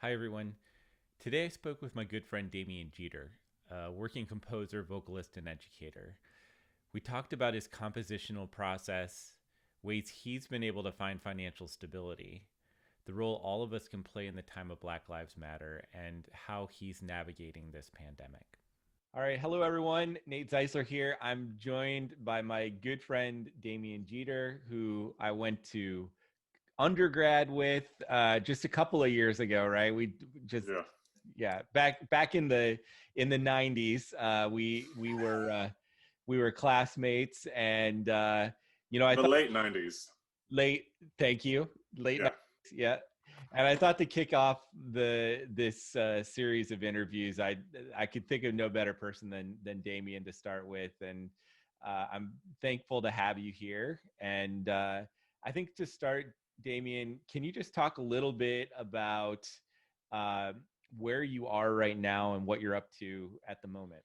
Hi, everyone. Today I spoke with my good friend Damien Geter, a working composer, vocalist, and educator. We talked about his compositional process, ways he's been able to find financial stability, the role all of us can play in the time of Black Lives Matter, and how he's navigating this pandemic. All right. Hello, everyone. Nate Zeisler here. I'm joined by my good friend Damien Geter, who I went to undergrad with just a couple of years ago, right? We just Yeah, back in the 90s. We were classmates, and I the thought late 90s. late. Thank you, late Yeah, 90s. Yeah. And I thought to kick off this series of interviews, I could think of no better person than Damien to start with, and I'm thankful to have you here. And I think to start, Damien, can you just talk a little bit about uh, where you are right now and what you're up to at the moment?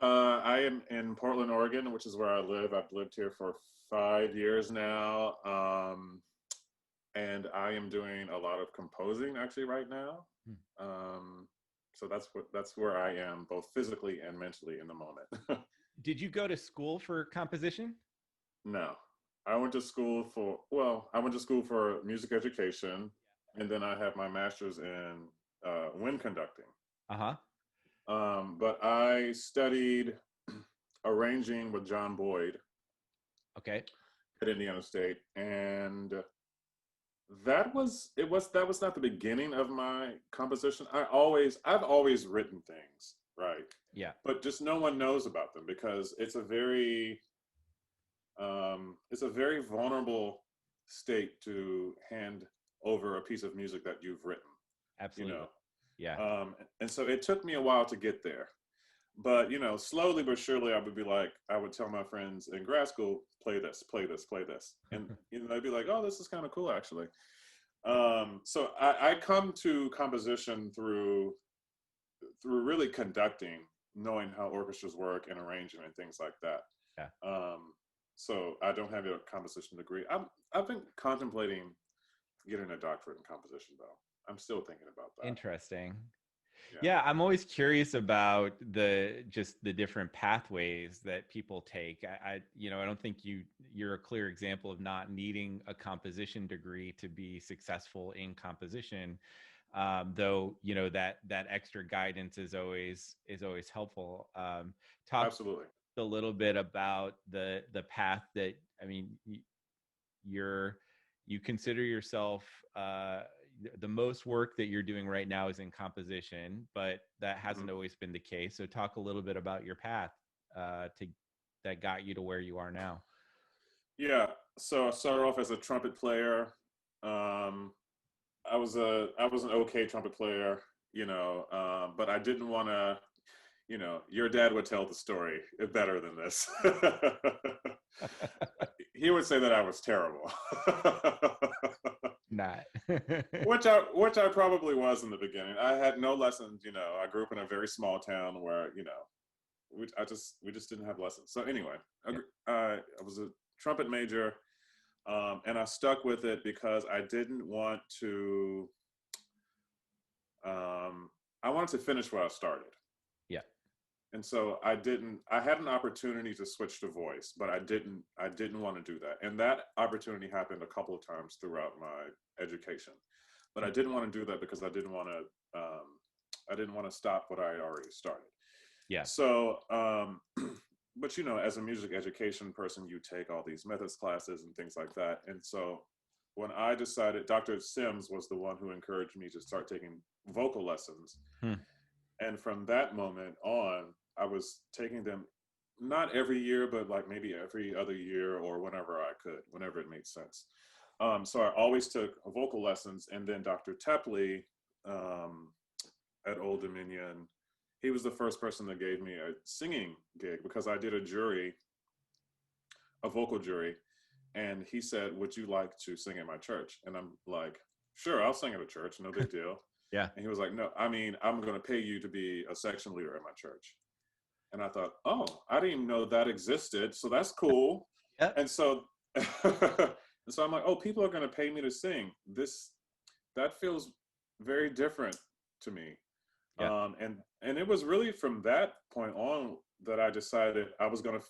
I am in Portland, Oregon, which is where I live. I've lived here for 5 years now, and I am doing a lot of composing actually right now. Hmm. So that's where I am, both physically and mentally in the moment. Did you go to school for composition? No, I went to school for music education, and then I have my master's in wind conducting. Uh-huh. But I studied arranging with John Boyd Okay. at Indiana State, and that was not the beginning of my composition. I've always written things, right? Yeah. But just no one knows about them because it's a very vulnerable state to hand over a piece of music that you've written, you Absolutely. know. Yeah. And so it took me a while to get there. But slowly but surely, I would tell my friends in grad school, play this, play this, play this, and they'd be like, "Oh, this is kind of cool, actually." So I come to composition through really conducting, knowing how orchestras work and arranging and things like that. Yeah. So I don't have a composition degree. I've been contemplating getting a doctorate in composition, though. I'm still thinking about that. Interesting. Yeah. Yeah, I'm always curious about the different pathways that people take. I don't think you're a clear example of not needing a composition degree to be successful in composition. Though that extra guidance is always helpful. Talk Absolutely. a little bit about the path that you're you consider yourself the most work that you're doing right now is in composition, but that Mhm. hasn't always been the case. So talk a little bit about your path to that got you to where you are now. Yeah. So I started off as a trumpet player. Um, I was an okay trumpet player, but I didn't want to. Your dad would tell the story better than this. He would say that I was terrible, Not. which I probably was in the beginning. I had no lessons. I grew up in a very small town where we just didn't have lessons. So anyway, Yeah. I was a trumpet major, and I stuck with it because I didn't want to. I wanted to finish where I started. Yeah. And so I had an opportunity to switch to voice, but I didn't want to do that. And that opportunity happened a couple of times throughout my education. But I didn't want to do that because I didn't want to stop what I had already started. Yeah. So but as a music education person, you take all these methods classes and things like that. And so when I decided, Dr. Sims was the one who encouraged me to start taking vocal lessons. Hmm. And from that moment on, I was taking them not every year, but like maybe every other year or whenever I could, whenever it made sense. So I always took vocal lessons. And then Dr. Tepley um, at Old Dominion, he was the first person that gave me a singing gig because I did a vocal jury. And he said, "Would you like to sing at my church?" And I'm like, "Sure, I'll sing at a church, no big deal." Yeah. And he was like, "No, I mean, I'm going to pay you to be a section leader at my church." And I thought, "Oh, I didn't even know that existed. So that's cool." Yep. And so, and so I'm like, "Oh, people are going to pay me to sing. That feels very different to me. Yeah. And it was really from that point on that I decided I was gonna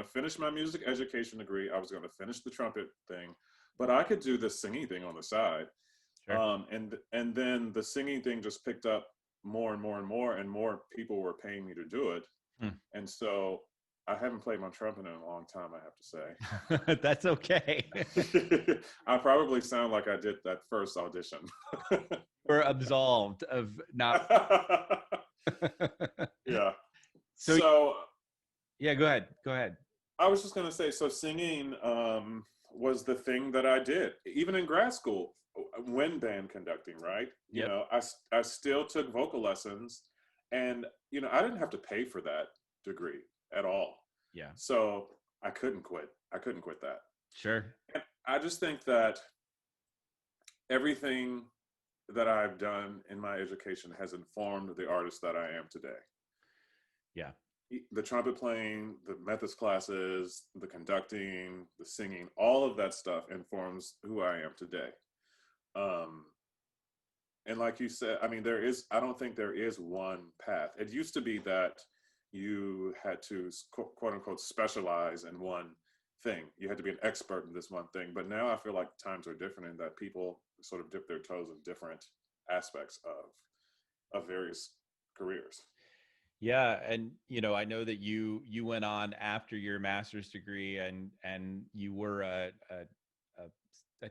finish my music education degree. I was gonna finish the trumpet thing, but I could do the singing thing on the side. Sure. And then the singing thing just picked up more and more and more, and more people were paying me to do it. Hmm. And so I haven't played my trumpet in a long time, I have to That's okay. say. I probably sound like I did that first audition. We're absolved of not. Yeah. So So yeah, go ahead. Go ahead. I was just going to say, so singing was the thing that I did, even in grad school, when band conducting, right? You Yep. know, I still took vocal lessons, and, you know, I didn't have to pay for that degree at all. Yeah. So I couldn't quit. I couldn't quit that. Sure. And I just think that everything that I've done in my education has informed the artist that I am today. Yeah. The trumpet playing, the methods classes, the conducting, the singing, all of that stuff informs who I am today. Um, and like you said, I mean, I don't think there is one path. It used to be that you had to quote unquote specialize in one thing. You had to be an expert in this one thing. But now I feel like times are different, in that people sort of dip their toes in different aspects of various careers. Yeah, and I know that you went on after your master's degree, and you were a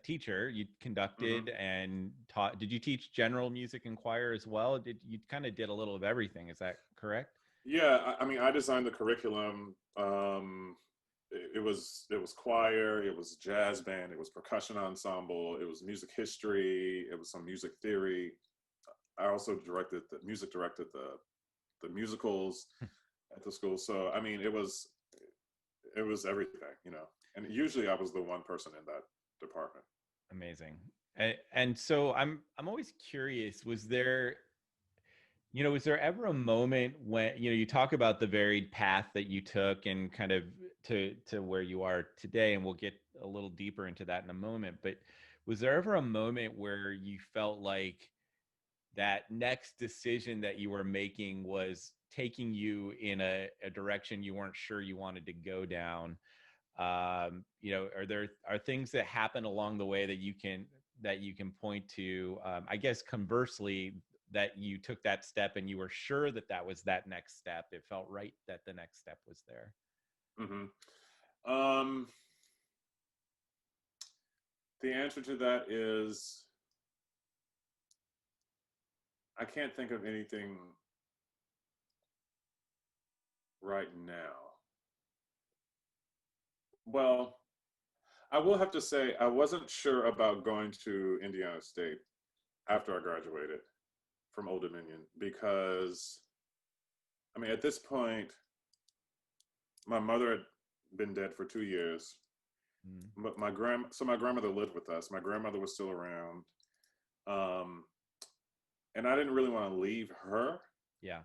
teacher. You Hmm. conducted and taught. Did you teach general music and choir as well? Did you kind of did a little of everything? Is that correct? Yeah, I mean, I designed the curriculum. It was choir, it was jazz band, it was percussion ensemble, it was music history, it was some music theory. I also directed the musicals at the school. So I mean, it was everything, you know. And usually I was the one person in that department. Amazing. And so I'm always curious, was there ever a moment when, you talk about the varied path that you took and kind of to where you are today, and we'll get a little deeper into that in a moment, but was there ever a moment where you felt like that next decision that you were making was taking you in a direction you weren't sure you wanted to go down? Are things that happen along the way that you can point to, I guess conversely, that you took that step and you were sure that that was that next step, it felt right that the next step was there? Hmm. Um, the answer to that is I can't think of anything right now. Well, I will have to say I wasn't sure about going to Indiana State after I graduated from Old Dominion, because I mean, at this point, my mother had been dead for 2 years, Mm. but my grandmother lived with us. My grandmother was still around, um, and I didn't really want to leave her, Yeah.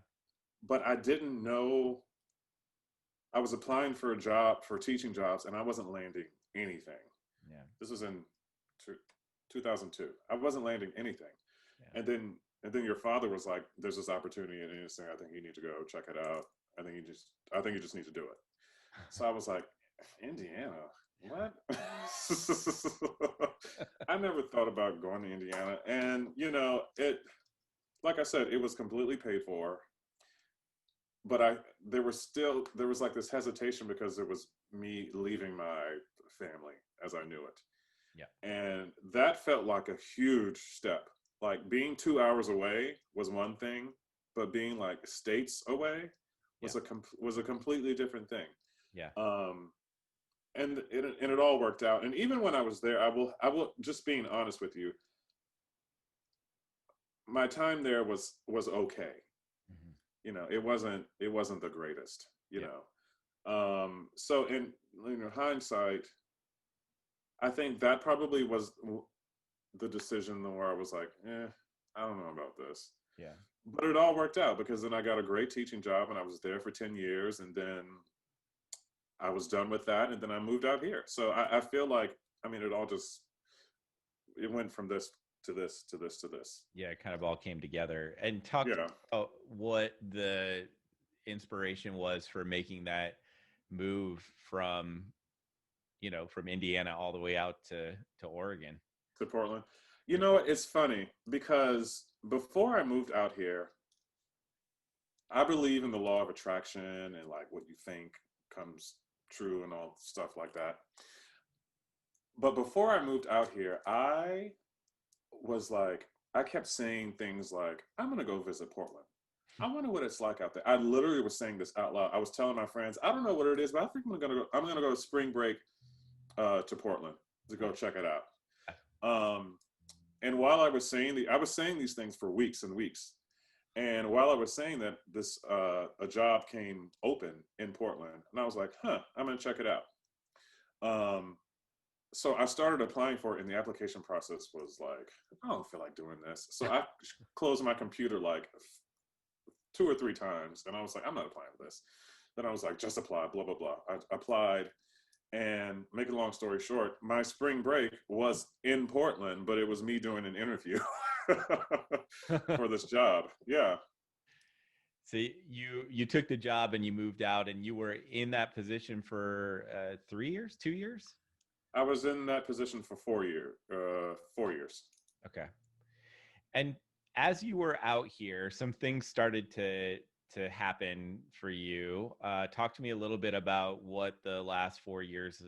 but I didn't know. I was applying for a job, for teaching jobs, and I wasn't landing anything. Yeah. This was in two, 2002. I wasn't landing anything. Yeah. And then your father was like, "There's this opportunity in Innocent. I think you need to go check it out. I think you just need to do it." So I was like, "Indiana, what?" I never thought about going to Indiana, and like I said, it was completely paid for. But there was like this hesitation, because there was me leaving my family as I knew it. Yeah. And that felt like a huge step. Like being 2 hours away was one thing, but being like states away Yeah. was a completely different thing. Yeah. Um, and it all worked out. And even when I was there, I will just being honest with you, my time there was okay. Hmm. It wasn't the greatest. Yep. So in hindsight, I think that probably was the decision where I was like, I don't know about this. Yeah. But it all worked out, because then I got a great teaching job, and I was there for 10 years, and then I was done with that, and then I moved out here. So I feel like, I mean, it went from this to this, to this, to this. Yeah, it kind of all came together. And talk Yeah. about what the inspiration was for making that move from, from Indiana all the way out to Oregon. To Portland. You know, it's funny because before I moved out here, I believe in the law of attraction and like what you think comes true and all stuff like that. But before I moved out here, I was like, I kept saying things like, I'm going to go visit Portland. I wonder what it's like out there. I literally was saying this out loud. I was telling my friends, I don't know what it is, but I think I'm going to go spring break to Portland to go check it out. And while I was saying I was saying these things for weeks and weeks. And while I was saying that, this a job came open in Portland, and I was like, I'm going to check it out. So I started applying for it, and the application process was like, I don't feel like doing this. So I closed my computer like 2 or 3 times, and I was like, I'm not applying for this. Then I was like, just apply, blah, blah, blah. I applied, and make a long story short, my spring break was in Portland, but it was me doing an interview for this job. Yeah. So you took the job and you moved out, and you were in that position for 3 years, 2 years? I was in that position for 4 years. 4 years. Okay. And as you were out here, some things started to happen for you. Talk to me a little bit about what the last 4 years,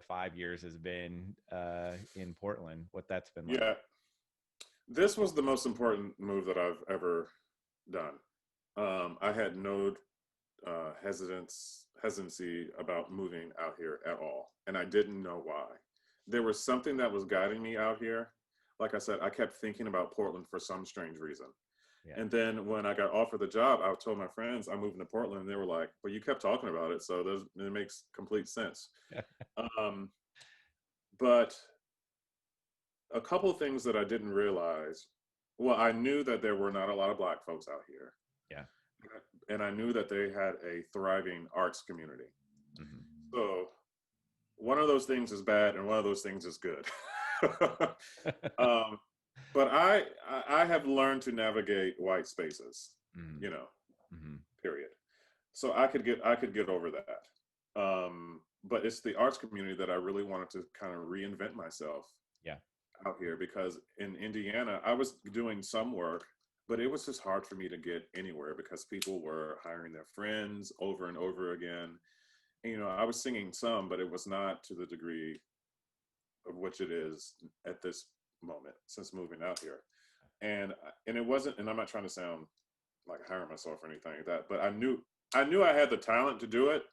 5 years has been in Portland, what that's been like. Yeah. This was the most important move that I've ever done. I had no hesitancy about moving out here at all. And I didn't know why. There was something that was guiding me out here. Like I said, I kept thinking about Portland for some strange reason. Yeah. And then when I got offered the job, I told my friends I'm moving to Portland, and they were like, well, you kept talking about it, so it makes complete sense. But a couple of things that I didn't realize, well, I knew that there were not a lot of Black folks out here. Yeah. And I knew that they had a thriving arts community. Mm-hmm. So one of those things is bad and one of those things is good. But I have learned to navigate white spaces, mm-hmm. Mm-hmm. Period. So I could get over that. But it's the arts community that I really wanted to kind of reinvent myself. Yeah. Out here, because in Indiana, I was doing some work, but it was just hard for me to get anywhere because people were hiring their friends over and over again. And, I was singing some, but it was not to the degree of which it is at this moment since moving out here. And it wasn't, and I'm not trying to sound like hiring myself or anything like that, but I knew I had the talent to do it,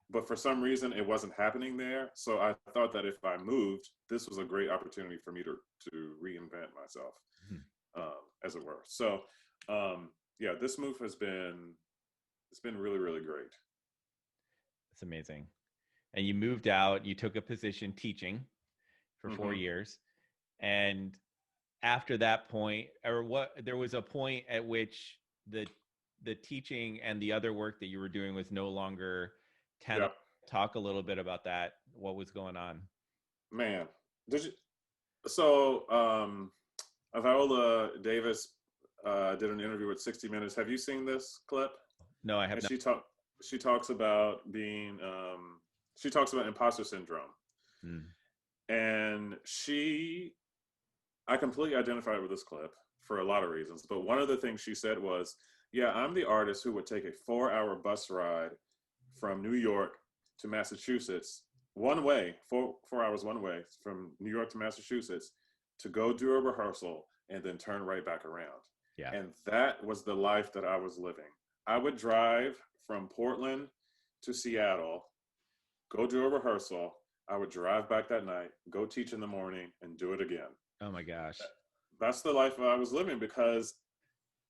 but for some reason it wasn't happening there. So I thought that if I moved, this was a great opportunity for me to reinvent myself, as it were. So yeah, this move it's been really, really great. That's amazing. And you moved out, you took a position teaching for 4 years. And after that point, there was a point at which the teaching and the other work that you were doing was no longer tenable. Yep. Talk a little bit about that. What was going on? Man, Viola Davis did an interview with 60 Minutes. Have you seen this clip? No, I have not. She talks about being, she talks about imposter syndrome. And I completely identified with this clip for a lot of reasons. But one of the things she said was, yeah, I'm the artist who would take a 4-hour bus ride from New York to Massachusetts one way, 4 hours one way from New York to Massachusetts to go do a rehearsal and then turn right back around. Yeah. And that was the life that I was living. I would drive from Portland to Seattle, go do a rehearsal. I would drive back that night, go teach in the morning, and do it again. Oh my gosh. That's the life I was living, because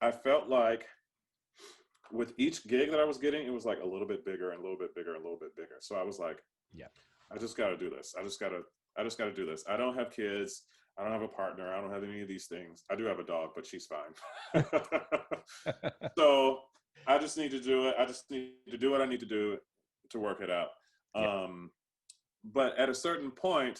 I felt like with each gig that I was getting, it was like a little bit bigger and a little bit bigger and a little bit bigger. So I was like, yeah, I just got to do this. I just got to do this. I don't have kids. I don't have a partner. I don't have any of these things. I do have a dog, but she's fine. So I just need to do it. I just need to do what I need to do to work it out. Yeah. But at a certain point,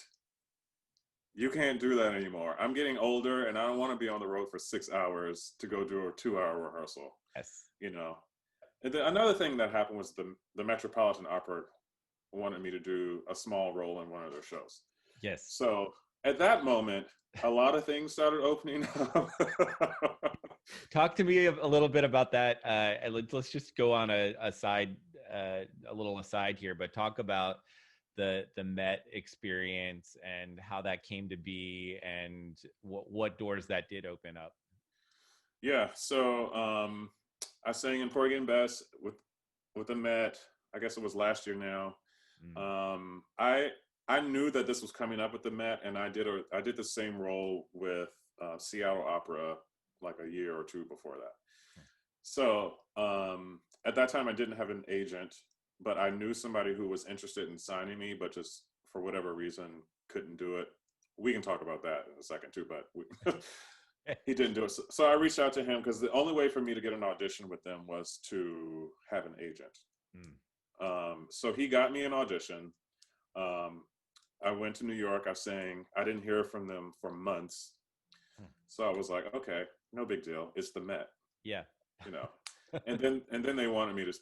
you can't do that anymore. I'm getting older and I don't want to be on the road for 6 hours to go do a 2 hour rehearsal, Yes. you know. And then another thing that happened was the Metropolitan Opera wanted me to do a small role in one of their shows. Yes. So at that moment, a lot of things started opening up. Talk to me a little bit about that. Let's just go on a little aside here, but talk about the Met experience and how that came to be, and what doors that did open up. Yeah, so I sang in Porgy and Bess with the Met. I guess it was last year now. I knew that this was coming up with the Met, and I did the same role with Seattle Opera like a year or two before that. So at that time, I didn't have an agent, but I knew somebody who was interested in signing me, but just for whatever reason couldn't do it. We can talk about that in a second too, but he didn't do it. So I reached out to him because the only way for me to get an audition with them was to have an agent. So he got me an audition. I went to New York. I sang. I didn't hear from them for months. So I was like, okay, no big deal. It's the Met. Yeah. You know. and then they wanted me to,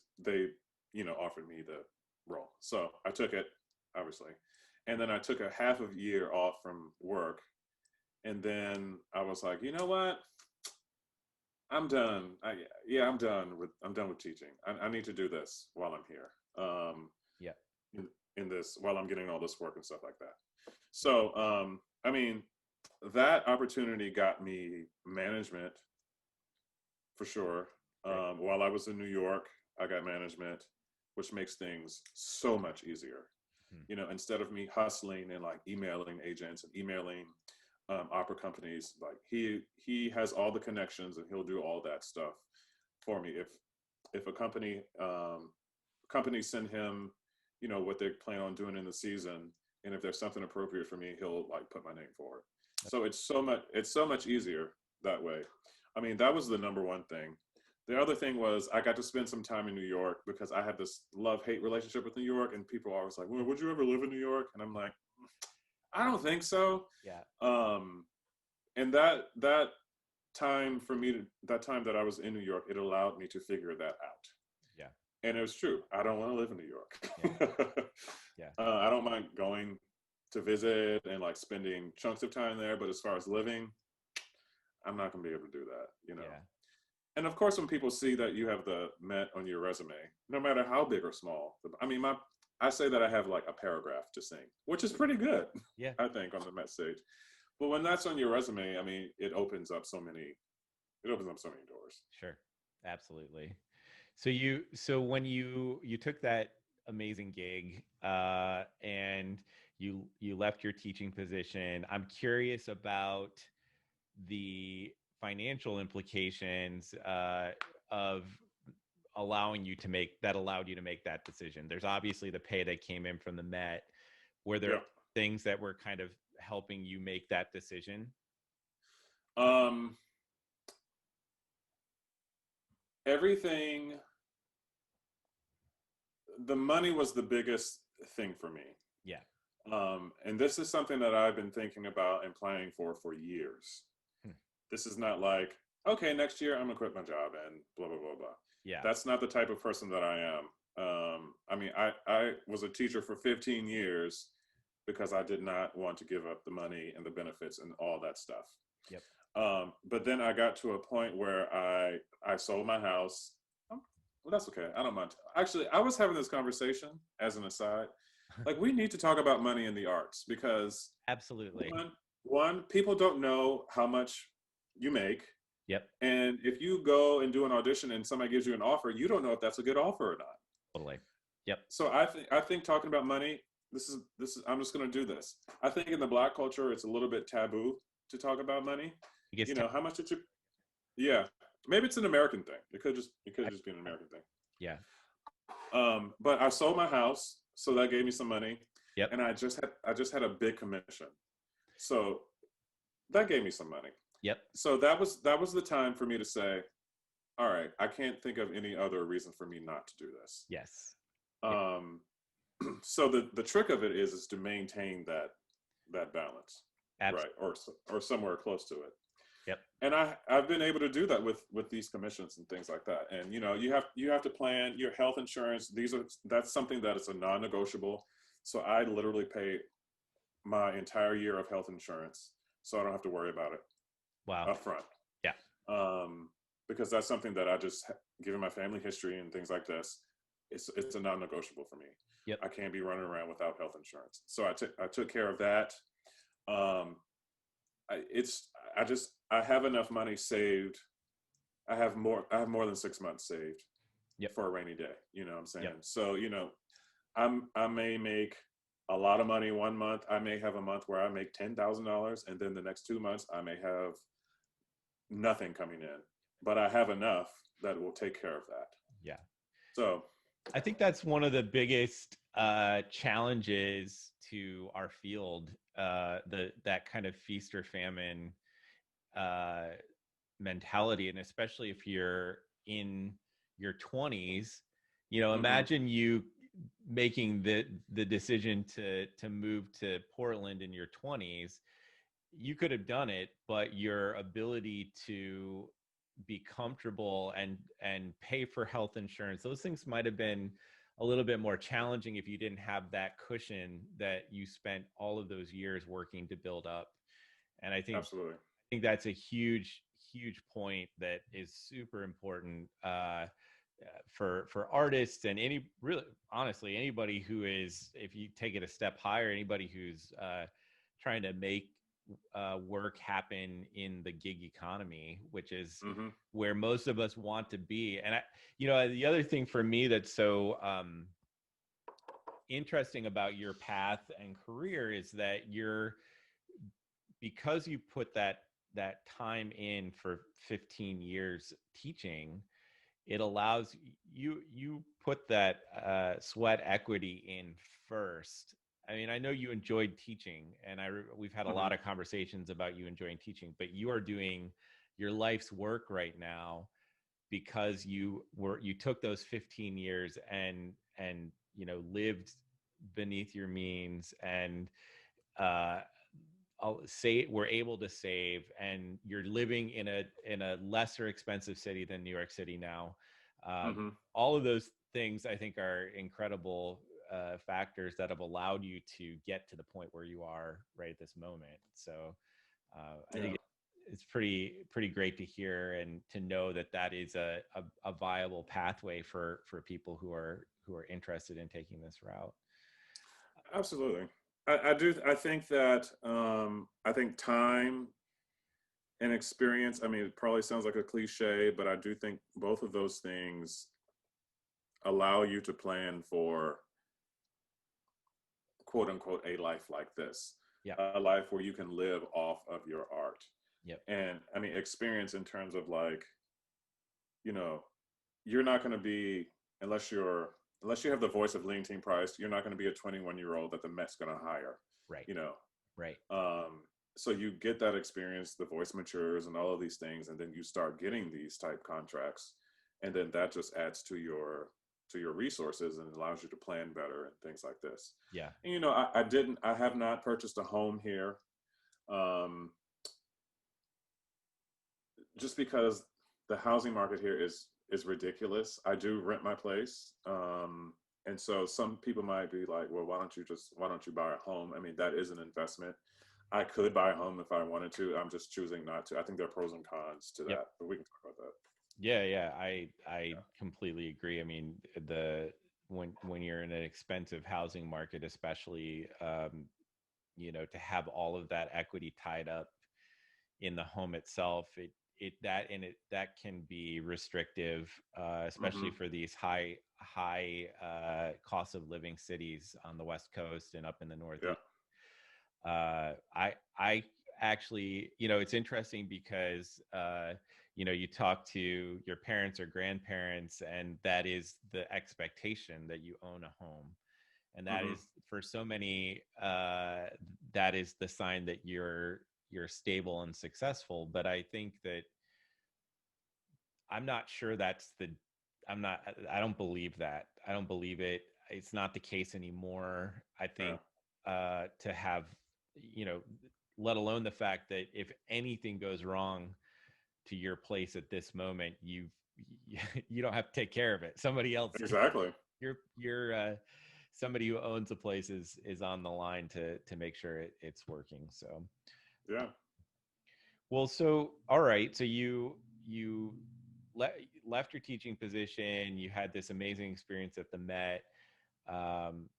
offered me the role. So I took it, obviously. And then I took a half of a year off from work. And then I was like, you know what? I'm done. I'm done with teaching. I need to do this while I'm here. In this, while I'm getting all this work and stuff like that. So, I mean, that opportunity got me management for sure. While I was in New York, I got management, which makes things so much easier. You know, instead of me hustling and like emailing agents and emailing opera companies, like he has all the connections and he'll do all that stuff for me. If a company send him, what they plan on doing in the season, and if there's something appropriate for me, he'll like put my name forward. So it's so much easier that way. I mean, that was the number one thing. The other thing was I got to spend some time in New York because I had this love-hate relationship with New York, and people are always like, well, would you ever live in New York? And I'm like, I don't think so. Yeah. And that time for me, that time that I was in New York, it allowed me to figure that out. Yeah. And it was true. I don't want to live in New York. Yeah. I don't mind going to visit and like spending chunks of time there, but as far as living, I'm not going to be able to do that, Yeah. And of course, when people see that you have the Met on your resume, no matter how big or small, I mean, I say that I have like a paragraph to sing, which is pretty good. Yeah. I think on the Met stage. But when that's on your resume, I mean, it opens up so many doors. Sure. Absolutely. So when you took that amazing gig and you left your teaching position, I'm curious about the financial implications of allowed you to make that decision. There's obviously the pay that came in from the Met. Were there things that were kind of helping you make that decision? Everything, the money was the biggest thing for me. Yeah. And this is something that I've been thinking about and planning for years. This is not like, okay, next year I'm gonna quit my job and blah, blah, blah, blah. Yeah. That's not the type of person that I am. I mean, I was a teacher for 15 years because I did not want to give up the money and the benefits and all that stuff. Yep. But then I got to a point where I sold my house. Well, that's okay. I don't mind. Actually, I was having this conversation as an aside. Like, we need to talk about money in the arts because absolutely. One, people don't know how much you make. Yep. And if you go and do an audition and somebody gives you an offer, you don't know if that's a good offer or not. Totally. Yep. So I think talking about money, this is I'm just going to do this. I think in the Black culture, it's a little bit taboo to talk about money. How much did you? Yeah, maybe it's an American thing. It could just be an American thing. Yeah. But I sold my house, so that gave me some money. Yep. And I just had a big commission, so that gave me some money. Yep. So that was the time for me to say, all right, I can't think of any other reason for me not to do this. Yes. So the trick of it is to maintain that balance. right, or somewhere close to it. Yep. And I've been able to do that with these commissions and things like that. And you have to plan your health insurance. That's something that is a non-negotiable. So I literally pay my entire year of health insurance, so I don't have to worry about it Wow. up front. Yeah. Because that's something that I just, given my family history and things like this, it's a non-negotiable for me. Yep. I can't be running around without health insurance. So I took care of that. Um, I have enough money saved. I have more than 6 months saved Yep. for a rainy day. You know what I'm saying? Yep. So, I may make a lot of money one month. I may have a month where I make $10,000, and then the next 2 months I may have nothing coming in, but I have enough that will take care of that. Yeah. So I think that's one of the biggest challenges to our field, that kind of feast or famine mentality, and especially if you're in your 20s. Imagine you making the decision to move to Portland in your 20s. You could have done it, but your ability to be comfortable and pay for health insurance, those things might have been a little bit more challenging if you didn't have that cushion that you spent all of those years working to build up. And I think absolutely. that's a huge point that is super important for artists, and really honestly anybody who is, if you take it a step higher, anybody who's trying to make work happen in the gig economy, which is where most of us want to be. And the other thing for me that's so interesting about your path and career is that because you put that time in for 15 years teaching, it allows you put that sweat equity in first. I mean, I know you enjoyed teaching, and we've had a lot of conversations about you enjoying teaching, but you are doing your life's work right now because you took those 15 years and lived beneath your means, and we're able to save, and you're living in a lesser expensive city than New York City now. All of those things I think are incredible factors that have allowed you to get to the point where you are right at this moment. So I think it's pretty great to hear and to know that is a viable pathway for people who are interested in taking this route. Absolutely. I do. I think that I think time and experience. I mean, it probably sounds like a cliche, but I do think both of those things allow you to plan for, quote unquote, a life like this. Yeah. A life where you can live off of your art. Yep. And I mean, experience in terms of like, you're not going to be, unless you have the voice of Leontine Price, you're not going to be a 21-year-old that the Met's going to hire. Right. Right. So you get that experience, the voice matures and all of these things, and then you start getting these type contracts, and then that just adds to your resources and allows you to plan better and things like this. Yeah. And I have not purchased a home here, just because the housing market here is ridiculous. I do rent my place. And so some people might be like, well, why don't you buy a home? I mean, that is an investment. I could buy a home if I wanted to. I'm just choosing not to. I think there are pros and cons to that, but we can talk about that. Yeah. I completely agree. I mean, when you're in an expensive housing market, especially, to have all of that equity tied up in the home itself, that can be restrictive, especially for these high cost of living cities on the West Coast and up in the Northeast. I actually, it's interesting because you talk to your parents or grandparents, and that is the expectation that you own a home, and that is for so many, that is the sign that you're stable and successful. But I think that I'm not sure I don't believe that. I don't believe it. It's not the case anymore. I think to have, let alone the fact that if anything goes wrong to your place at this moment, you don't have to take care of it. Somebody else, Exactly. you're somebody who owns a place is on the line to make sure it's working. So Yeah. well, so all right, so you le- left your teaching position. You had this amazing experience at the Met, um,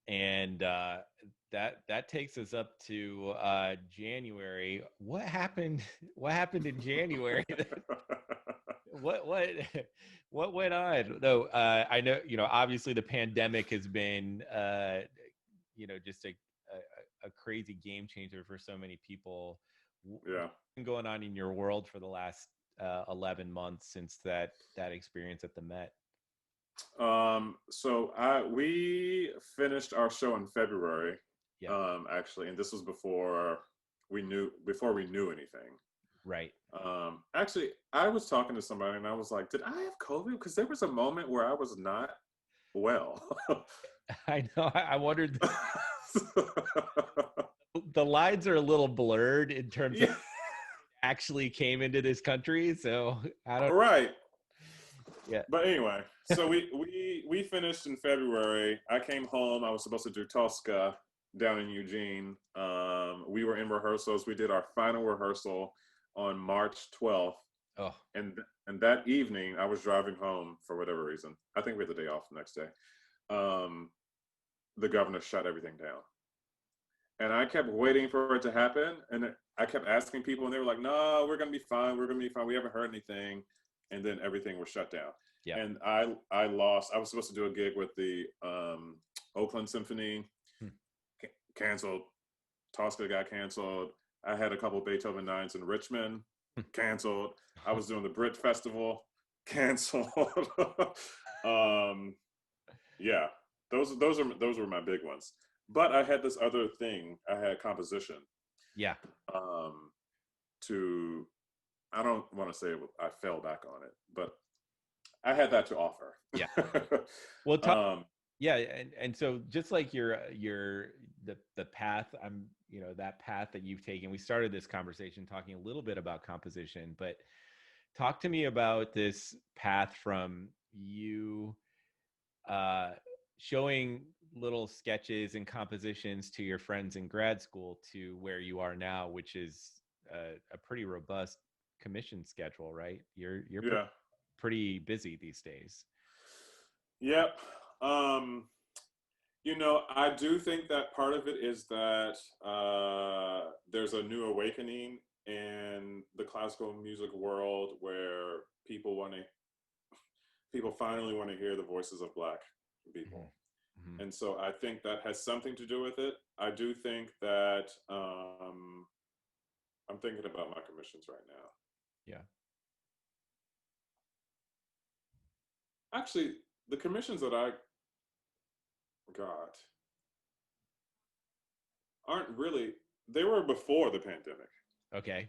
and that takes us up to January. What happened? What happened in January? what what what went on? Though I know, obviously the pandemic has been just a crazy game changer for so many people. Yeah. What's been going on in your world for the last 11 months since that experience at the Met? So we finished our show in February, Yeah. actually, and this was before we knew anything. Right. Actually, I was talking to somebody and I was like, did I have COVID? Because there was a moment where I was not well. I know. I wondered. The lines are a little blurred in terms of Yeah, actually came into this country, so I don't. right. Yeah. But anyway, so we finished in February. I came home. I was supposed to do Tosca down in Eugene. We were in rehearsals. We did our final rehearsal on March 12th. Oh. And that evening, I was driving home for whatever reason. I think we had the day off the next day. The governor shut everything down. And I kept waiting for it to happen. And I kept asking people, and they were like, no, we're going to be fine. We're going to be fine. We haven't heard anything. And then everything was shut down. Yeah. And I lost. I was supposed to do a gig with the Oakland Symphony. Canceled. Tosca got canceled. I had a couple of Beethoven Nines in Richmond. Canceled. I was doing the Brit Festival. Canceled. Yeah, those were my big ones. But I had this other thing. I had composition. Yeah. I don't want to say I fell back on it, but I had that to offer. Yeah. Well, yeah, and so just like the path, that path that you've taken. We started this conversation talking a little bit about composition, but talk to me about this path from you showing little sketches and compositions to your friends in grad school to where you are now, which is a pretty robust commission schedule, right? You're Yeah. pretty busy these days. Yep. I do think that part of it is that there's a new awakening in the classical music world where people finally want to hear the voices of Black people. Mm-hmm. And so I think that has something to do with it. I do think that I'm thinking about my commissions right now. Yeah. Actually, the commissions that I got aren't really, they were before the pandemic. Okay.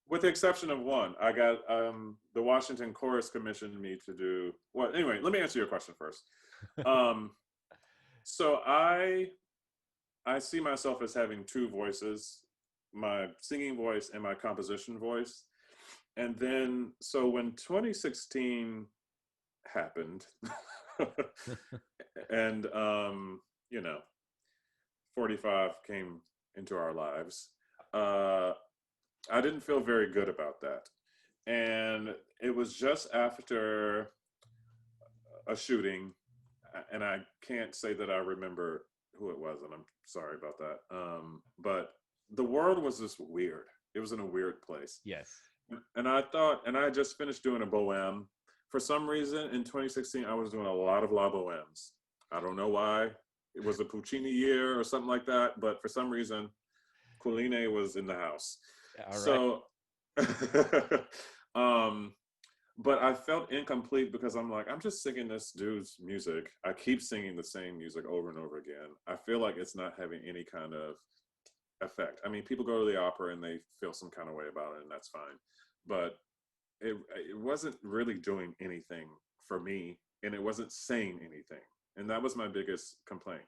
With the exception of one. I got the Washington Chorus commissioned me to do, well, anyway, let me answer your question first. So I see myself as having two voices, my singing voice and my composition voice. And then, so when 2016 happened, and 45 came into our lives, I didn't feel very good about that. And it was just after a shooting, and I can't say that I remember who it was, and I'm sorry about that. But the world was just weird. It was in a weird place. Yes. And I just finished doing a bohème. For some reason, in 2016, I was doing a lot of La Bohèmes. I don't know why. It was a Puccini year or something like that, but for some reason, Colline was in the house. All right. So, but I felt incomplete because I'm like, I'm just singing this dude's music. I keep singing the same music over and over again. I feel like it's not having any kind of effect. I mean, people go to the opera and they feel some kind of way about it, and that's fine. But it wasn't really doing anything for me, and it wasn't saying anything. And that was my biggest complaint.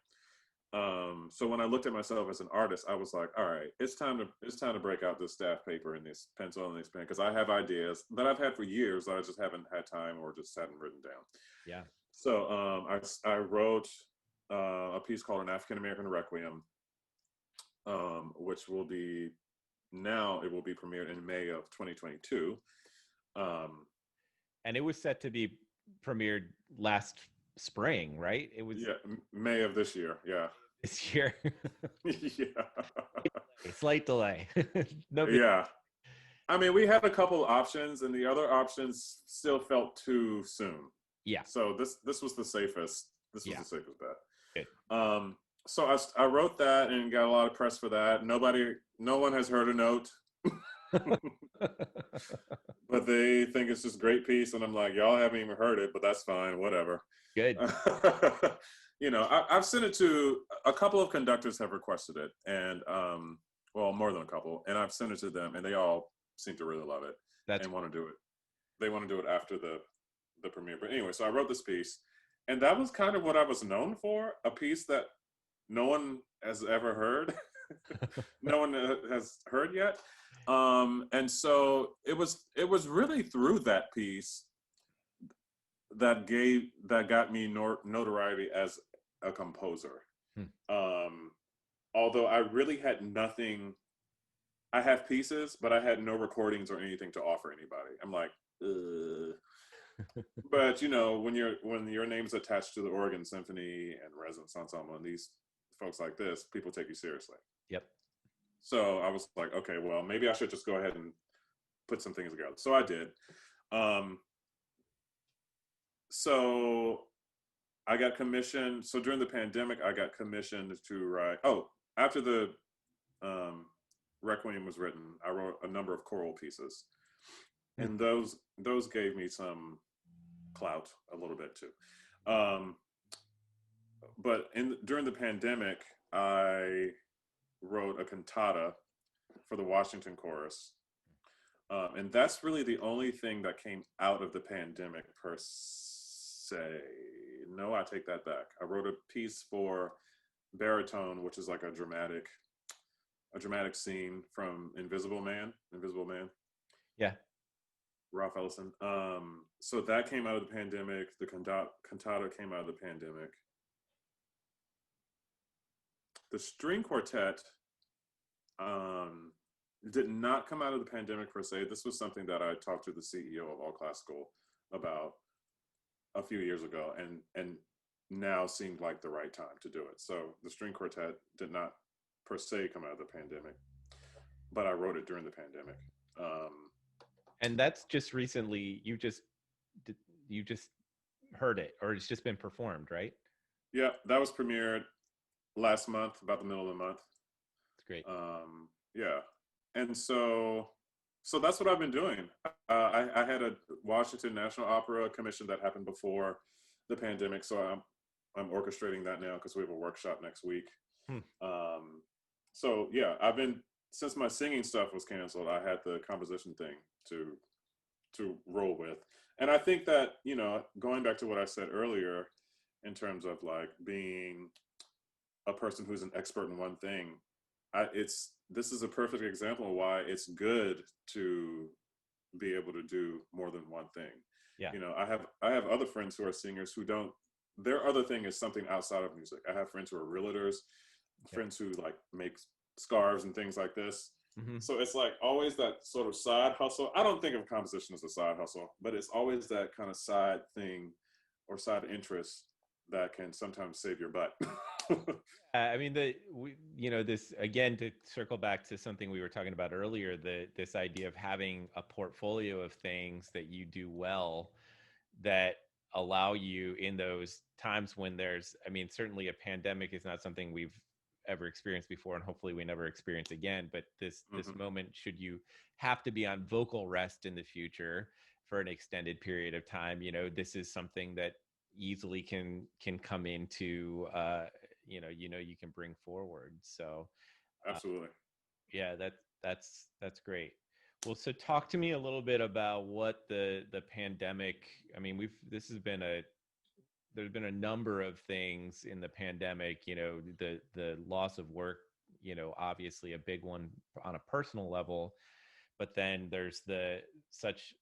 So when I looked at myself as an artist, I was like, all right, it's time to break out this staff paper and this pencil and this pen because I have ideas that I've had for years that I just haven't had time or just hadn't written down. Yeah. So I wrote a piece called An African American Requiem, which will be now it will be premiered in May of 2022. Um, And it was set to be premiered last spring, right? It was yeah, May of this year. Yeah, this year. yeah, Slight delay. No big. yeah. I mean, we had a couple options, and the other options still felt too soon. Yeah. So this was the safest. This was Yeah. the safest bet. Good. So I wrote that and got a lot of press for that. No one has heard a note, but they think it's just a great piece, and I'm like, y'all haven't even heard it, but that's fine, whatever. Good. I've sent it to a couple of conductors have requested it, and well, more than a couple, and I've sent it to them, and they all seem to really love it That's and want to do it. They want to do it after the premiere. But anyway, so I wrote this piece, and that was kind of what I was known for, a piece that no one has ever heard. No one has heard yet. And so it was really through that piece that got me notoriety as a composer. Although I really had nothing. I have pieces, but I had no recordings or anything to offer anybody. I'm like, but when your name's attached to the Oregon Symphony and Residence Ensemble and these folks like this, people take you seriously. Yep. So I was like, okay, well, maybe I should just go ahead and put some things together. So I did. So I got commissioned. So during the pandemic, I got commissioned to write. Oh, after the Requiem was written, I wrote a number of choral pieces, and those gave me some clout a little bit too. But during the pandemic, I wrote a cantata for the Washington Chorus, and that's really the only thing that came out of the pandemic per se. No, I take that back. I wrote a piece for baritone, which is like a dramatic scene from Invisible Man. Yeah. Ralph Ellison. So that came out of the pandemic. The cantata came out of the pandemic. The string quartet did not come out of the pandemic per se. This was something that I talked to the CEO of All Classical about a few years ago, and now seemed like the right time to do it. So the string quartet did not per se come out of the pandemic, but I wrote it during the pandemic. And that's just recently. You just heard it, or it's just been performed, right? Yeah, that was premiered last month, about the middle of the month. It's great. Yeah, and so that's what I've been doing. I had a Washington National Opera commission that happened before the pandemic, so I'm orchestrating that now because we have a workshop next week. So yeah, I've been, since my singing stuff was canceled, I had the composition thing to roll with. And I think that, going back to what I said earlier in terms of like being a person who's an expert in one thing, this is a perfect example of why it's good to be able to do more than one thing. Yeah. I have other friends who are singers who don't, their other thing is something outside of music. I have friends who are realtors, friends who like make scarves and things like this. So it's like always that sort of side hustle. I don't think of composition as a side hustle, but it's always that kind of side thing or side interest that can sometimes save your butt. I mean, this again, to circle back to something we were talking about earlier, this idea of having a portfolio of things that you do well that allow you in those times when certainly a pandemic is not something we've ever experienced before, and hopefully we never experience again. But this moment, should you have to be on vocal rest in the future for an extended period of time, this is something that easily can come into you can bring forward. So Absolutely. Yeah, that's great. Well, so talk to me a little bit about what the pandemic, I mean, this has been there's been a number of things in the pandemic, the loss of work, obviously a big one on a personal level, but then there's the such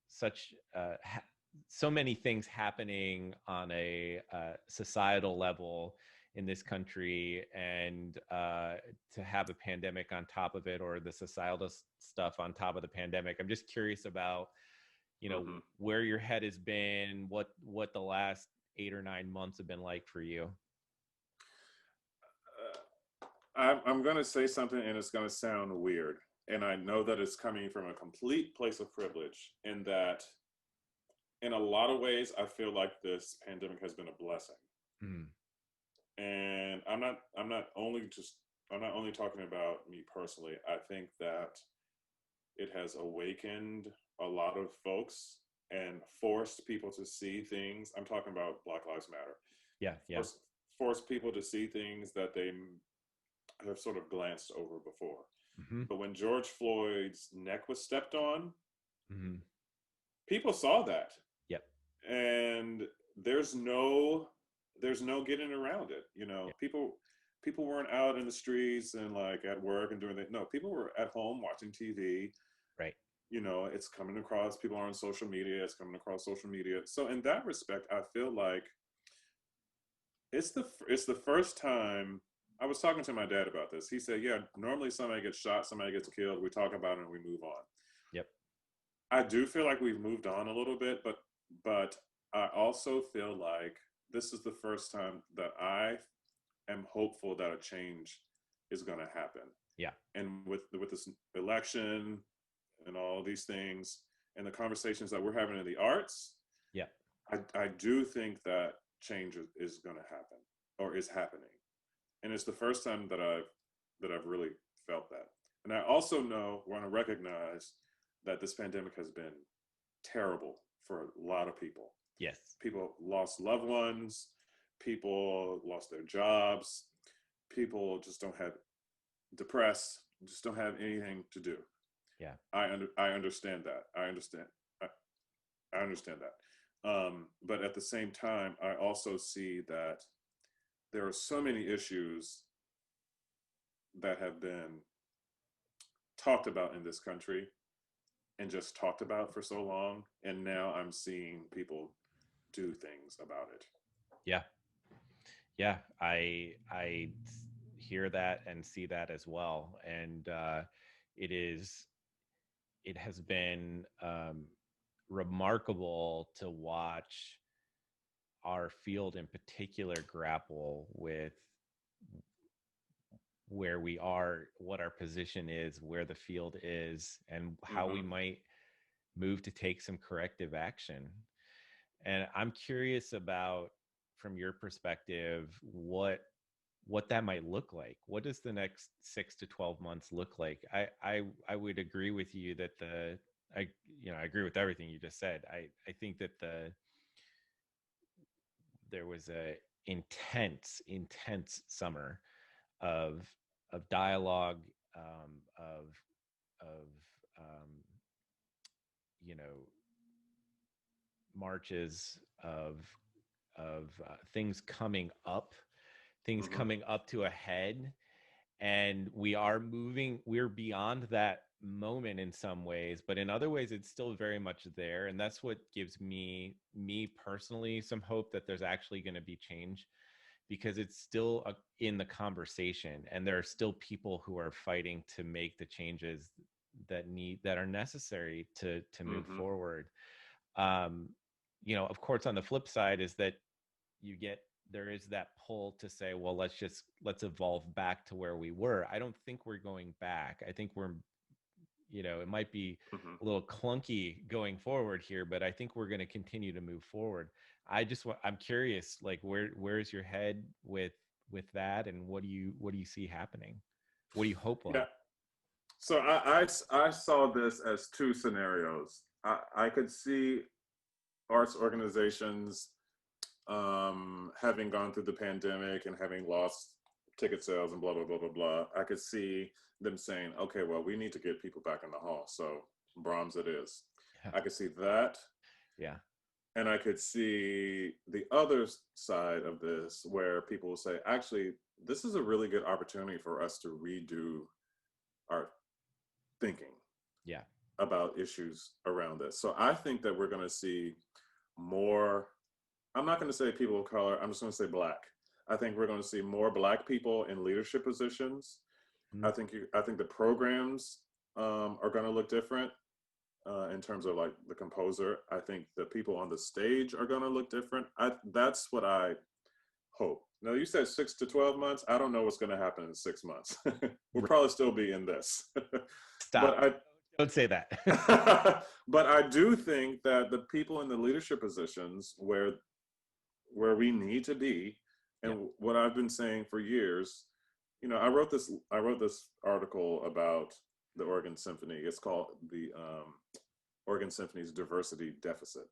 such so many things happening on a societal level in this country, and to have a pandemic on top of it, or the societal stuff on top of the pandemic. I'm just curious about, where your head has been, what the last 8 or 9 months have been like for you. I'm going to say something and it's going to sound weird. And I know that it's coming from a complete place of privilege, in that in a lot of ways, I feel like this pandemic has been a blessing. Mm. And I'm not only talking about me personally. I think that it has awakened a lot of folks and forced people to see things. I'm talking about Black Lives Matter. Yeah. Forced people to see things that they have sort of glanced over before. Mm-hmm. But when George Floyd's neck was stepped on, mm-hmm. people saw that. Yep. And there's no getting around it. Yep. People weren't out in the streets and like at work and doing that. No, people were at home watching TV. Right. It's coming across, people are on social media, it's coming across social media. So in that respect, I feel like it's the first time. I was talking to my dad about this. He said, yeah, normally somebody gets shot, somebody gets killed, we talk about it and we move on. Yep. I do feel like we've moved on a little bit, but I also feel like this is the first time that I am hopeful that a change is going to happen. Yeah. And with this election and all these things and the conversations that we're having in the arts, yeah, I do think that change is going to happen, or is happening. And it's the first time that I've really felt that. And I also want to recognize that this pandemic has been terrible for a lot of people. Yes. People lost loved ones, people lost their jobs, people just don't have depressed, just don't have anything to do. Yeah. I understand that. I understand that. But at the same time, I also see that there are so many issues that have been talked about in this country and just talked about for so long. And now I'm seeing people do things about it. Yeah. Yeah. I hear that and see that as well. And it has been remarkable to watch our field in particular grapple with where we are, what our position is, where the field is, and how we might move to take some corrective action. And I'm curious about, from your perspective, what that might look like. What does the next 6 to 12 months look like? I would agree with you that I agree with everything you just said. I think that there was a intense summer of dialogue, of marches, of things coming up, coming up to a head, and we're beyond that moment in some ways, but in other ways it's still very much there. And that's what gives me personally some hope that there's actually going to be change, because it's still in the conversation, and there are still people who are fighting to make the changes that are necessary to move forward. Of course, on the flip side is that there is that pull to say, well, let's evolve back to where we were. I don't think we're going back. I think we're, it might be a little clunky going forward here, but I think we're going to continue to move forward. I'm curious, like, where's your head with that, and what do you see happening? What do you hope for? Yeah. So I saw this as two scenarios. I could see arts organizations having gone through the pandemic and having lost ticket sales and blah, blah, blah, blah, blah. I could see them saying, okay, well, we need to get people back in the hall. So Brahms it is. Yeah. I could see that. Yeah. And I could see the other side of this where people will say, actually, this is a really good opportunity for us to redo our thinking Yeah. about issues around this. So I think that we're going to see more, I'm not going to say people of color, I'm just going to say Black. I think we're going to see more Black people in leadership positions. Mm-hmm. I think the programs are going to look different in terms of like the composer. I think the people on the stage are going to look different. That's what I hope. Now, you said 6 to 12 months. I don't know what's going to happen in 6 months. We'll probably still be in this. Stop. Don't say that. But I do think that the people in the leadership positions where we need to be, and what I've been saying for years, you know, I wrote this article about the Oregon Symphony. It's called the Oregon Symphony's Diversity Deficit.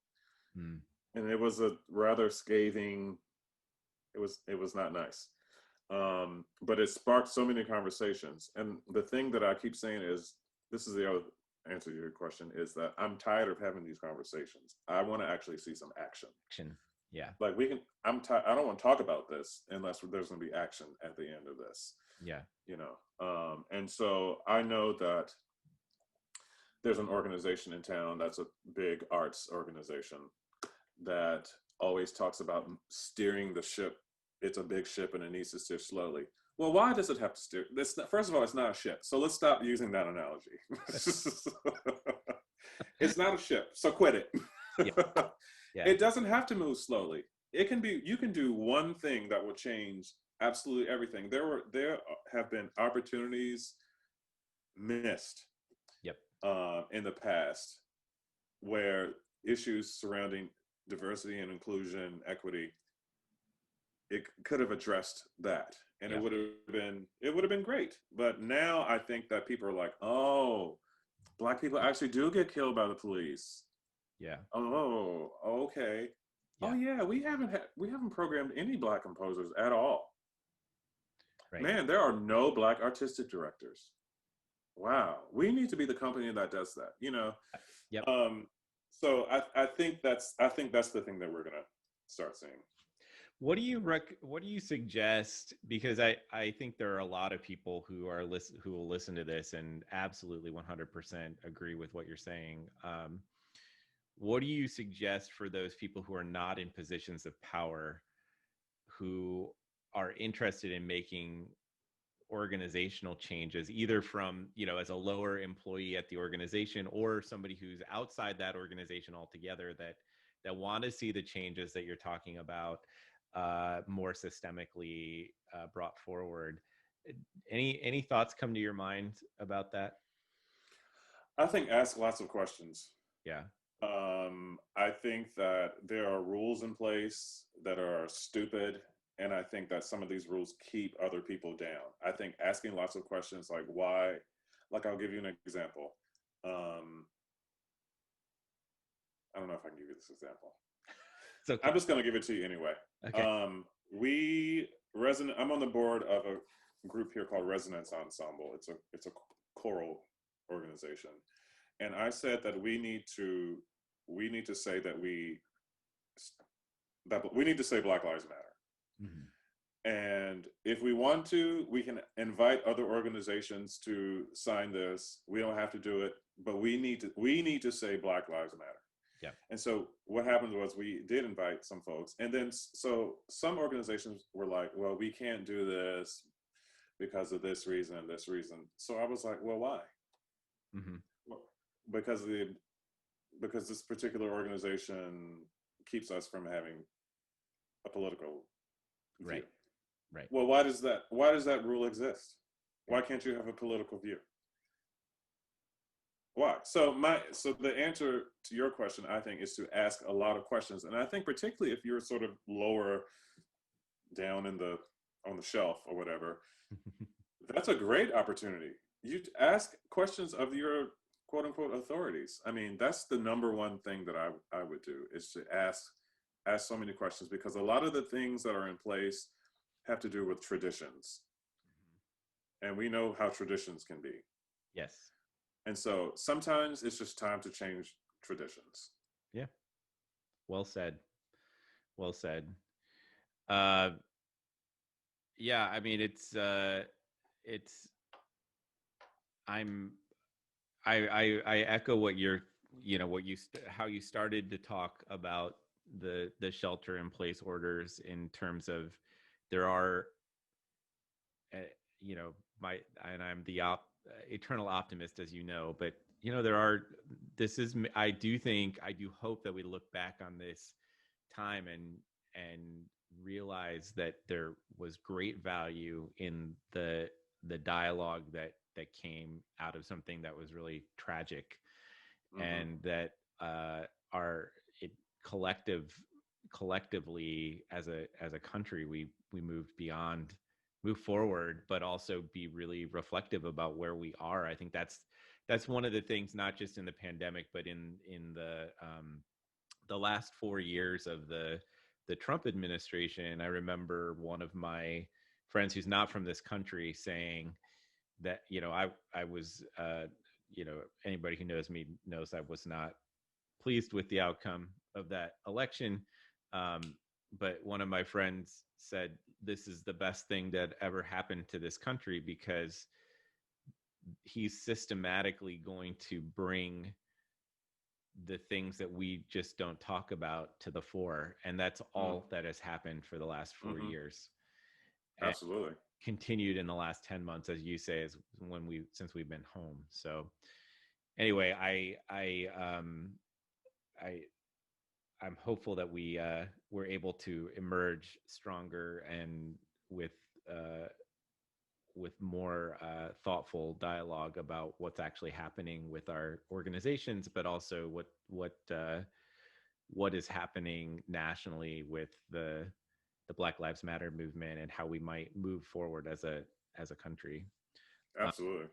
And it was a rather scathing, it was not nice. But it sparked so many conversations. And the thing that I keep saying is, this is the other answer to your question, is that I'm tired of having these conversations. I want to actually see some action. Yeah. Like I don't want to talk about this unless there's going to be action at the end of this. Yeah. You know, and so I know that there's an organization in town that's a big arts organization that always talks about steering the ship. It's a big ship and it needs to steer slowly. Well, why does it have to steer? First of all, it's not a ship. So let's stop using that analogy. It's not a ship. So quit it. Yeah. It doesn't have to move slowly. It can be, you can do one thing that will change absolutely everything. There have been opportunities missed in the past where issues surrounding diversity and inclusion, equity, it could have addressed that, and it would have been great. But now I think that people are like, oh, Black people actually do get killed by the police. Yeah. Oh, okay. Yeah. Oh yeah, we haven't programmed any Black composers at all. Right. Man, there are no Black artistic directors. Wow, we need to be the company that does that. You know. Yep. So I think that's the thing that we're gonna start seeing. What do you suggest? Because I think there are a lot of people who will listen to this and absolutely 100% agree with what you're saying. What do you suggest for those people who are not in positions of power, who are interested in making organizational changes, either from, you know, as a lower employee at the organization, or somebody who's outside that organization altogether, that want to see the changes that you're talking about more systemically brought forward? Any thoughts come to your mind about that? I think ask lots of questions. Yeah. I think that there are rules in place that are stupid, and I think that some of these rules keep other people down. I think asking lots of questions like why, like I'll give you an example. I don't know if I can give you this example. It's okay. I'm just going to give it to you anyway. Okay. I'm on the board of a group here called Resonance Ensemble. It's a choral organization, and I said that we need to say that we need to say Black Lives Matter. Mm-hmm. And if we want to, we can invite other organizations to sign this. We don't have to do it, but we need to say Black Lives Matter. Yeah. And so what happened was we did invite some folks, and then so some organizations were like, well, we can't do this because of this reason and this reason. So I was like, well, why? Mm-hmm. Well, because this particular organization keeps us from having a political view. Right. Well, why does that rule exist? Why can't you have a political view? Why? So the answer to your question, I think, is to ask a lot of questions. And I think particularly if you're sort of lower down on the shelf or whatever, that's a great opportunity. You ask questions of your quote unquote authorities. I mean, that's the number one thing that I would do, is to ask so many questions, because a lot of the things that are in place have to do with traditions. And we know how traditions can be. Yes. And so sometimes it's just time to change traditions. Yeah. Well said. Well said. Uh, yeah, I mean, it's, I'm, I echo what you're, what how you started to talk about the shelter in place orders in terms of there are, uh, you know, and I'm the eternal optimist, as you know, but there are, I do think, I do hope that we look back on this time and realize that there was great value in the dialogue that came out of something that was really tragic, Mm-hmm. and that our it collective collectively as a country, we move forward, but also be really reflective about where we are. I think that's one of the things, not just in the pandemic, but in the last 4 years of the Trump administration. I remember one of my friends who's not from this country saying that, I was, anybody who knows me knows I was not pleased with the outcome of that election. Um, but one of my friends said, this is the best thing that ever happened to this country, because he's systematically going to bring the things that we just don't talk about to the fore. And that's Mm. all that has happened for the last four Mm-hmm. years. And Absolutely. continued in the last 10 months, as you say, is since we've been home. So anyway, I I'm hopeful that we're able to emerge stronger and with uh, with more thoughtful dialogue about what's actually happening with our organizations, but also what is happening nationally with the Black Lives Matter movement, and how we might move forward as a country. Uh, Absolutely.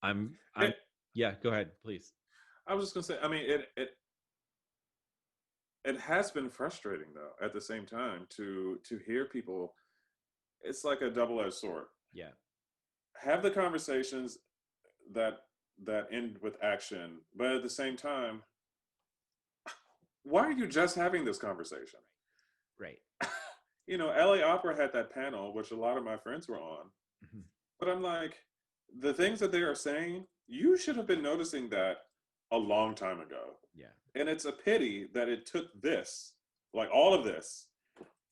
I'm It, yeah. Go ahead, please. I was just gonna say, I mean, it has been frustrating though at the same time to hear people. It's like a double-edged sword. Yeah, Have the conversations that that end with action, but at the same time, why are you just having this conversation? right. LA Opera had that panel, which a lot of my friends were on, Mhm. but I'm like, the things that they are saying, you should have been noticing that a long time ago. Yeah, And it's a pity that it took this, like all of this,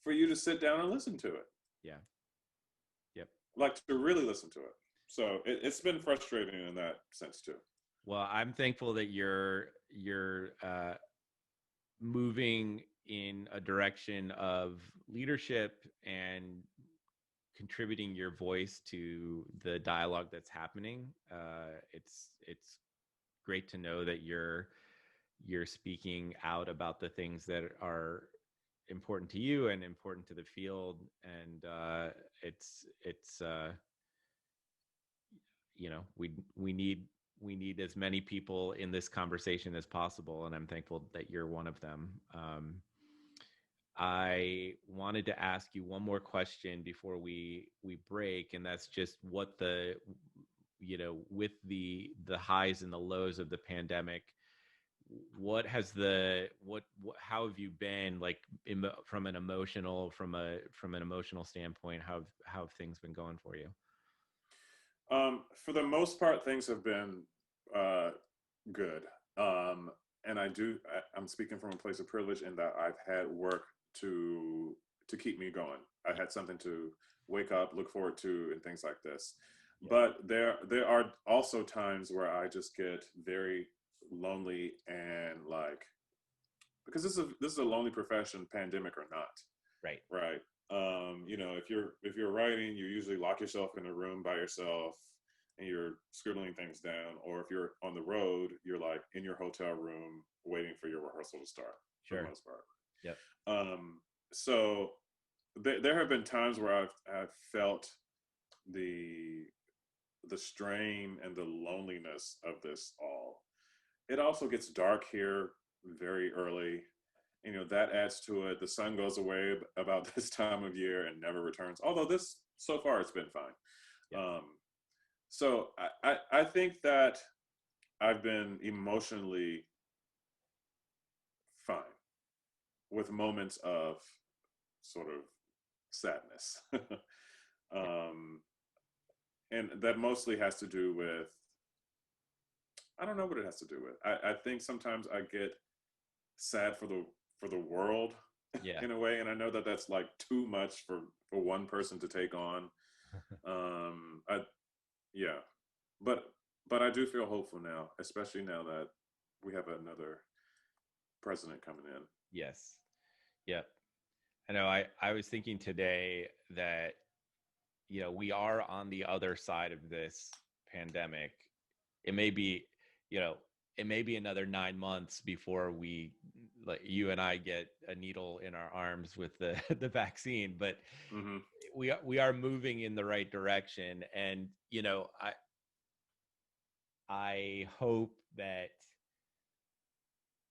for you to sit down and listen to it, yeah, yep. like to really listen to it. So it's been frustrating in that sense too. Well, I'm thankful that you're moving in a direction of leadership and contributing your voice to the dialogue that's happening. It's great to know that you're speaking out about the things that are important to you and important to the field, and it's we need as many people in this conversation as possible, and I'm thankful that you're one of them. I wanted to ask you one more question before we break, and that's just what with the highs and the lows of the pandemic, what has how have you been, like, from an emotional standpoint, how have things been going for you? For the most part, things have been uh, good. Um, and I'm speaking from a place of privilege in that I've had work to to keep me going. I had something to wake up, look forward to, and things like this. Yeah. But there are also times where I just get very lonely and like, because this is a lonely profession, pandemic or not, Right. right? If you're writing, you usually lock yourself in a room by yourself and you're scribbling things down. Or if you're on the road, you're like in your hotel room waiting for your rehearsal to start for the Sure. most part. Yep. So there have been times where I've felt the the strain and the loneliness of this all. It also gets dark here very early. That adds to it. The sun goes away about this time of year and never returns. Although this so far it's been fine. Yep. So I think that I've been emotionally fine. with moments of sort of sadness. Yeah. um, and that mostly has to do with, I don't know what it has to do with. I think sometimes I get sad for the world Yeah. in a way, and I know that that's like too much for one person to take on. I Yeah, but I do feel hopeful now, especially now that we have another president coming in. Yes. Yep. I know I was thinking today that, we are on the other side of this pandemic. It may be, you know, it may be another 9 months before we, like you and I, get a needle in our arms with the the vaccine, but Hmm. we are moving in the right direction. And I hope that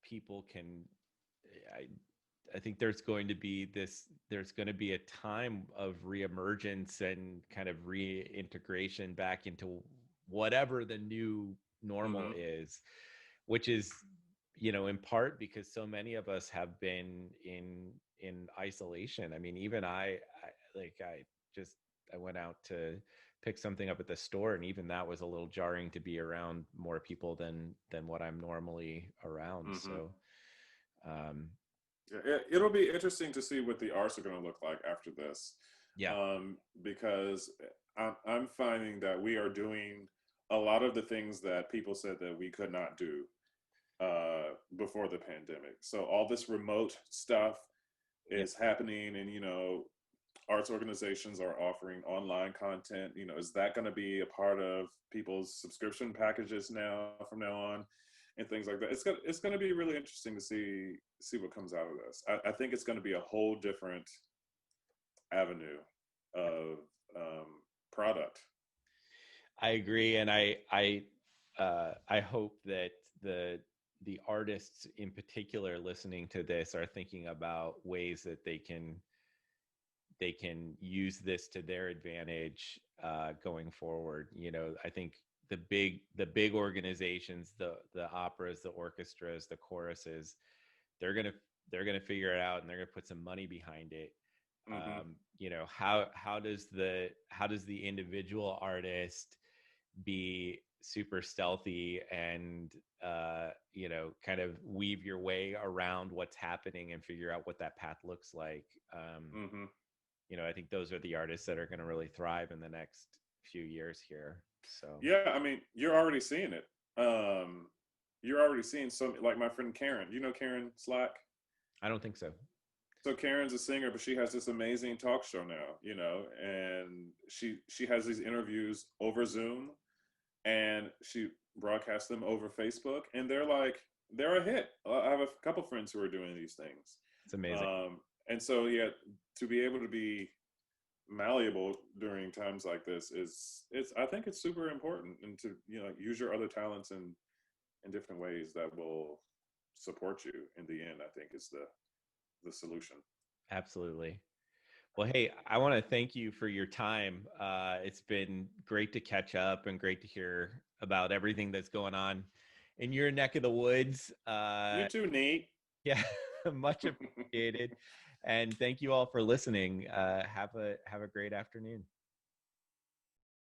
people can. I I think there's going to be a time of reemergence and kind of reintegration back into whatever the new normal Hmm. is, which is, in part because so many of us have been in isolation. I mean, even I went out to pick something up at the store, and even that was a little jarring to be around more people than what I'm normally around. Hmm. So, um, Yeah, it'll be interesting to see what the arts are going to look like after this, yeah. because I'm finding that we are doing a lot of the things that people said that we could not do before the pandemic. So all this remote stuff Yeah. is happening, and arts organizations are offering online content. Is that going to be a part of people's subscription packages now from now on, and things like that? It's going to be really interesting to see what comes out of this. I think it's going to be a whole different avenue of product. I agree, and I hope that the artists in particular listening to this are thinking about ways that they can use this to their advantage, going forward. I think the big organizations, the operas, the orchestras, the choruses, they're gonna they're gonna figure it out, and they're gonna put some money behind it. Hmm. How does the individual artist be super stealthy and kind of weave your way around what's happening and figure out what that path looks like? Hmm. I think those are the artists that are going to really thrive in the next few years here. So Yeah, I mean, you're already seeing it. You're already seeing some, like my friend Karen. You know Karen Slack? I don't think so. So Karen's a singer, but she has this amazing talk show now, and she has these interviews over Zoom, and she broadcasts them over Facebook, and they're a hit. I have a couple friends who are doing these things, It's amazing. and so yeah, to be able to be malleable during times like this is it's I think it's super important, and to use your other talents in different ways that will support you in the end. I think is the solution. Absolutely. Well, hey, I want to thank you for your time. It's been great to catch up and great to hear about everything that's going on in your neck of the woods. You too, Nate. Yeah, much appreciated. And thank you all for listening. Have a great afternoon.